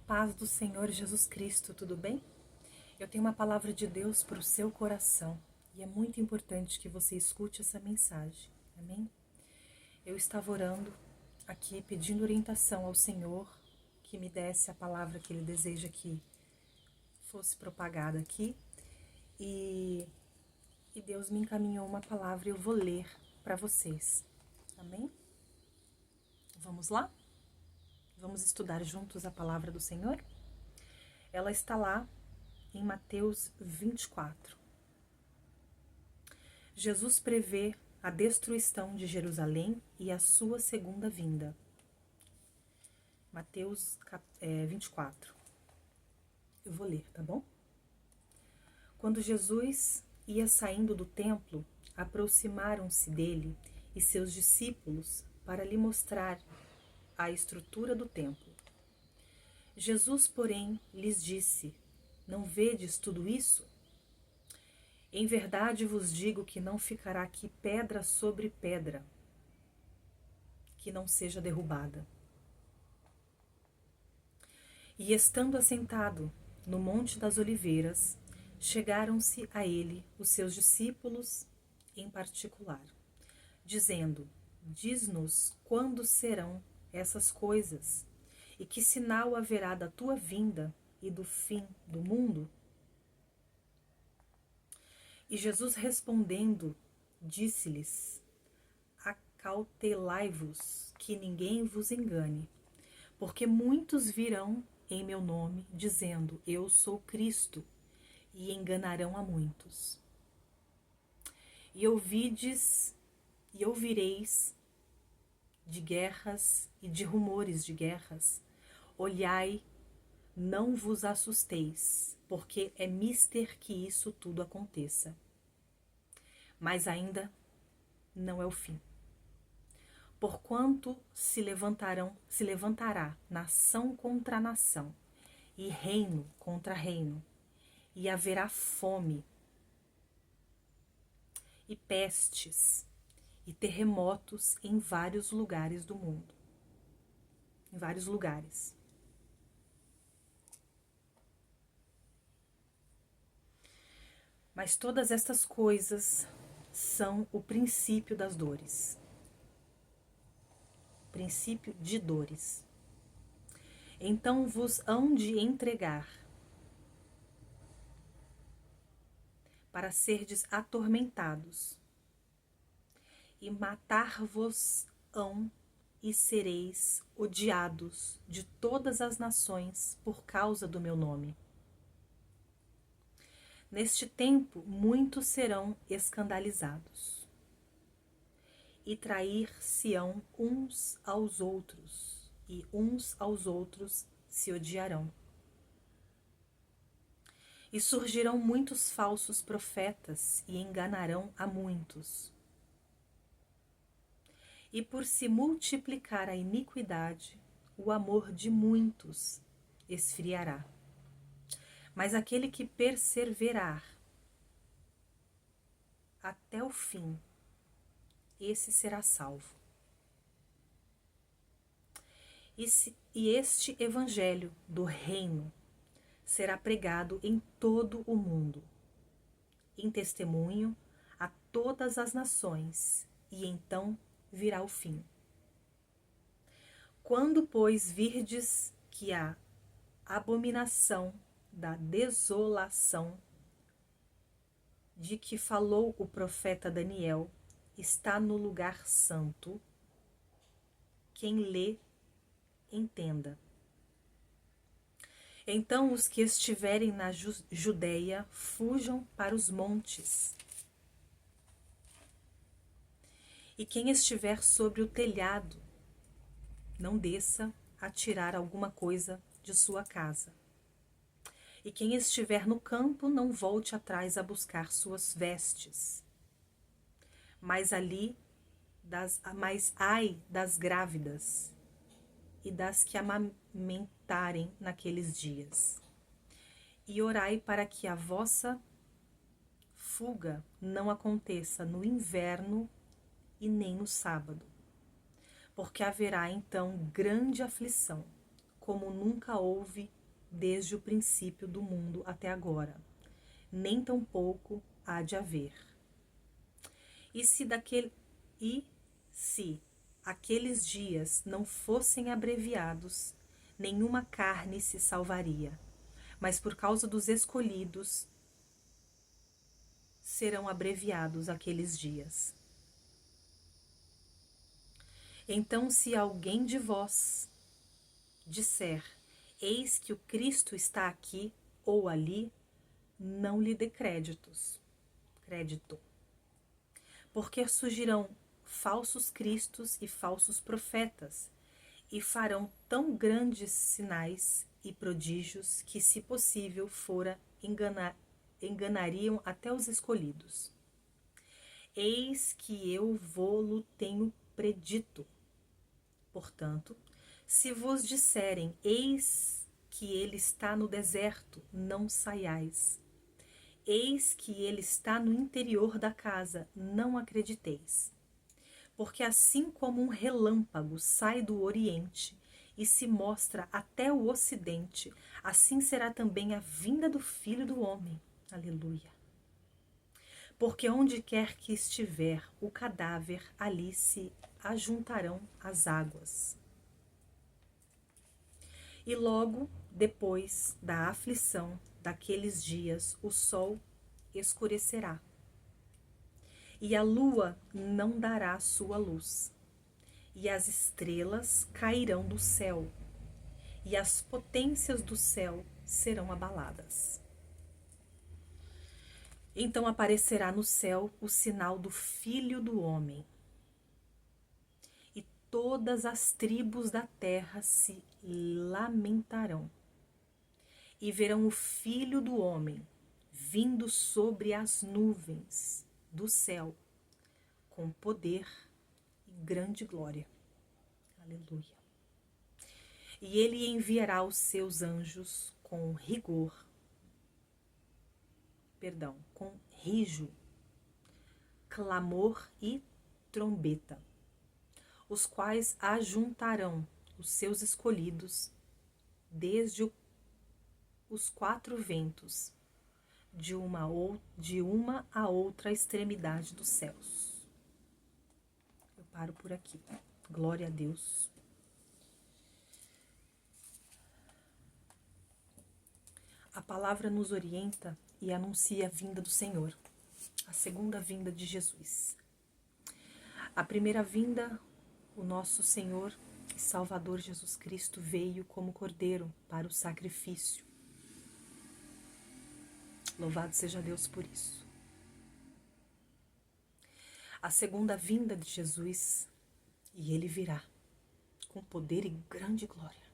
paz do Senhor Jesus Cristo, tudo bem? Eu tenho uma palavra de Deus para o seu coração e é muito importante que você escute essa mensagem, amém? Eu estava orando aqui pedindo orientação ao Senhor que me desse a palavra que Ele deseja que fosse propagada aqui e Deus me encaminhou uma palavra e eu vou ler para vocês, amém? Vamos lá? Vamos estudar juntos a palavra do Senhor? Ela está lá em Mateus 24. Jesus prevê a destruição de Jerusalém e a sua segunda vinda. Mateus 24. Eu vou ler, tá bom? Quando Jesus ia saindo do templo, aproximaram-se dele e seus discípulos para lhe mostrar a estrutura do templo. Jesus, porém, lhes disse: Não vedes tudo isso? Em verdade vos digo que não ficará aqui pedra sobre pedra, que não seja derrubada. E estando assentado no Monte das Oliveiras, chegaram-se a ele os seus discípulos em particular, dizendo: Diz-nos quando serão essas coisas, e que sinal haverá da tua vinda e do fim do mundo? E Jesus respondendo, disse-lhes: Acautelai-vos, que ninguém vos engane, porque muitos virão em meu nome, dizendo: Eu sou Cristo, e enganarão a muitos. E ouvireis de guerras e de rumores de guerras. Olhai, não vos assusteis, porque é mister que isso tudo aconteça. Mas ainda não é o fim. Porquanto se levantará nação contra nação, e reino contra reino, e haverá fome, e pestes, e terremotos em vários lugares do mundo. Em vários lugares. Mas todas estas coisas são o princípio das dores. Princípio de dores. Então vos hão de entregar para serdes atormentados, e matar-vos-ão, e sereis odiados de todas as nações por causa do meu nome. Neste tempo, muitos serão escandalizados, e trair-se-ão uns aos outros, e uns aos outros se odiarão. E surgirão muitos falsos profetas, e enganarão a muitos. E por se multiplicar a iniquidade, o amor de muitos esfriará. Mas aquele que perseverar até o fim, esse será salvo. E este evangelho do reino será pregado em todo o mundo, em testemunho a todas as nações, e então virá o fim. Quando, pois, virdes que a abominação da desolação de que falou o profeta Daniel está no lugar santo, quem lê, entenda. Então os que estiverem na Judeia fujam para os montes, e quem estiver sobre o telhado não desça a tirar alguma coisa de sua casa. E quem estiver no campo não volte atrás a buscar suas vestes. Mas ai das grávidas e das que amamentarem naqueles dias. E orai para que a vossa fuga não aconteça no inverno e nem no sábado, porque haverá então grande aflição, como nunca houve desde o princípio do mundo até agora, nem tampouco há de haver. E se aqueles dias não fossem abreviados, nenhuma carne se salvaria, mas por causa dos escolhidos serão abreviados aqueles dias. Então, se alguém de vós disser, eis que o Cristo está aqui ou ali, não lhe dê crédito, porque surgirão falsos cristos e falsos profetas, e farão tão grandes sinais e prodígios que, se possível fora, enganariam até os escolhidos. Eis que eu vô-lo tenho predito. Portanto, se vos disserem, eis que ele está no deserto, não saiais. Eis que ele está no interior da casa, não acrediteis. Porque assim como um relâmpago sai do oriente e se mostra até o ocidente, assim será também a vinda do Filho do Homem. Aleluia. Porque onde quer que estiver o cadáver, ali se ajuntarão as águas. E logo depois da aflição daqueles dias, o sol escurecerá, e a lua não dará sua luz, e as estrelas cairão do céu, e as potências do céu serão abaladas. Então aparecerá no céu o sinal do Filho do Homem, e todas as tribos da terra se lamentarão, e verão o Filho do Homem vindo sobre as nuvens do céu, com poder e grande glória. Aleluia. E ele enviará os seus anjos com rijo, clamor e trombeta, os quais ajuntarão os seus escolhidos desde os quatro ventos, de uma a outra extremidade dos céus. Eu paro por aqui. Glória a Deus. A palavra nos orienta e anuncia a vinda do Senhor, a segunda vinda de Jesus. A primeira vinda, o nosso Senhor e Salvador Jesus Cristo veio como cordeiro para o sacrifício. Louvado seja Deus por isso. A segunda vinda de Jesus, e ele virá com poder e grande glória.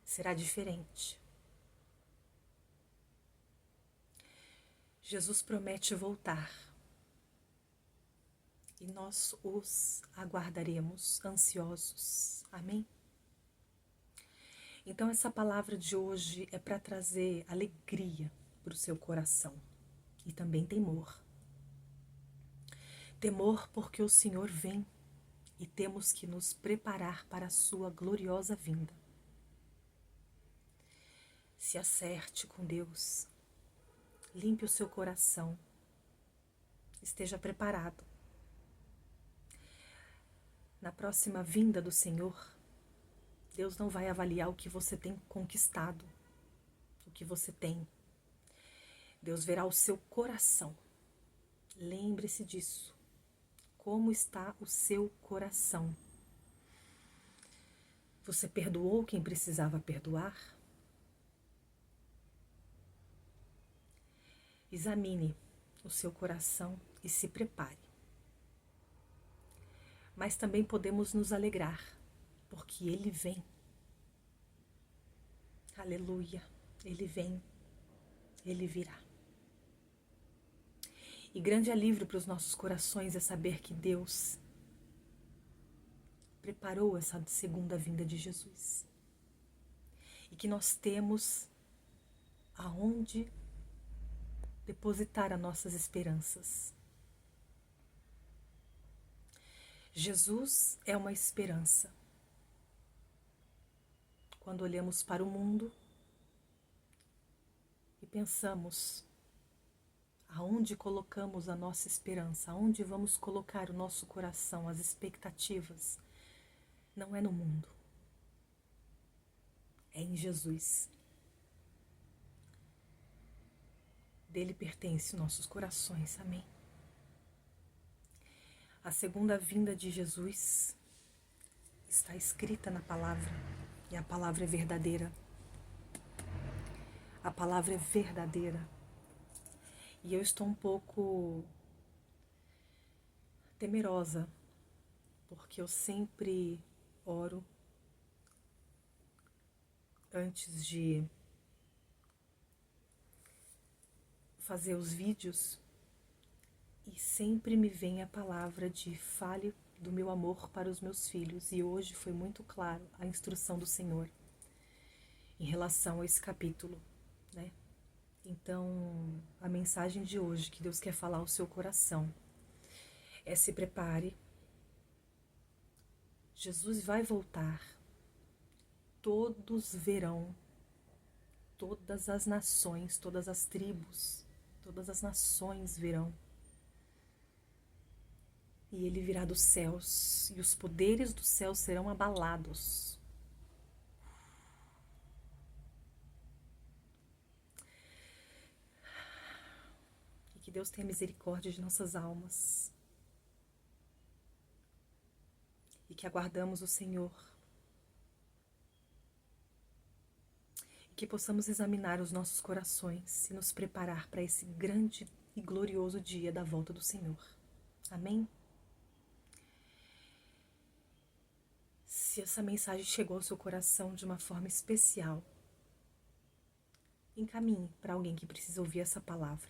Será diferente. Jesus promete voltar e nós os aguardaremos ansiosos. Amém? Então essa palavra de hoje é para trazer alegria para o seu coração e também temor. Temor porque o Senhor vem e temos que nos preparar para a sua gloriosa vinda. Se acerte com Deus, limpe o seu coração, esteja preparado. Na próxima vinda do Senhor, Deus não vai avaliar o que você tem conquistado, o que você tem. Deus verá o seu coração. Lembre-se disso. Como está o seu coração? Você perdoou quem precisava perdoar? Examine o seu coração e se prepare. Mas também podemos nos alegrar, porque Ele vem. Aleluia, Ele vem, Ele virá. E grande alívio para os nossos corações é saber que Deus preparou essa segunda vinda de Jesus. E que nós temos aonde depositar as nossas esperanças. Jesus é uma esperança. quando olhamos para o mundo e pensamos aonde colocamos a nossa esperança, aonde vamos colocar o nosso coração, as expectativas, não é no mundo, é em Jesus. Dele pertence nossos corações, amém? A segunda vinda de Jesus está escrita na palavra, e a palavra é verdadeira. A palavra é verdadeira. E eu estou um pouco temerosa, porque eu sempre oro antes de fazer os vídeos e sempre me vem a palavra de fale do meu amor para os meus filhos. E hoje foi muito claro a instrução do Senhor em relação a esse capítulo, né? Então, a mensagem de hoje que Deus quer falar ao seu coração é: se prepare, Jesus vai voltar, todos verão, todas as nações, todas as tribos, todas as nações verão. E ele virá dos céus, e os poderes do céu serão abalados. E que Deus tenha misericórdia de nossas almas. E que aguardamos o Senhor. E que possamos examinar os nossos corações e nos preparar para esse grande e glorioso dia da volta do Senhor. Amém? Se essa mensagem chegou ao seu coração de uma forma especial, encaminhe para alguém que precisa ouvir essa palavra.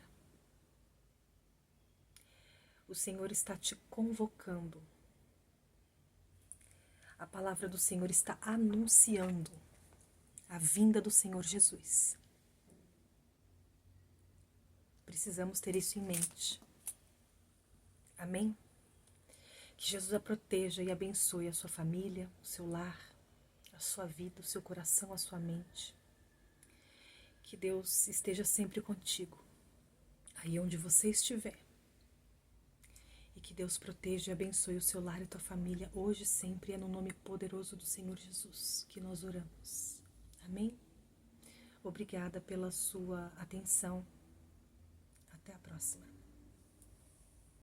O Senhor está te convocando. A palavra do Senhor está anunciando a vinda do Senhor Jesus. Precisamos ter isso em mente. Amém? Que Jesus a proteja e abençoe a sua família, o seu lar, a sua vida, o seu coração, a sua mente. Que Deus esteja sempre contigo, aí onde você estiver. E que Deus proteja e abençoe o seu lar e a tua família, hoje e sempre. É no nome poderoso do Senhor Jesus que nós oramos. Amém? Obrigada pela sua atenção. Até a próxima.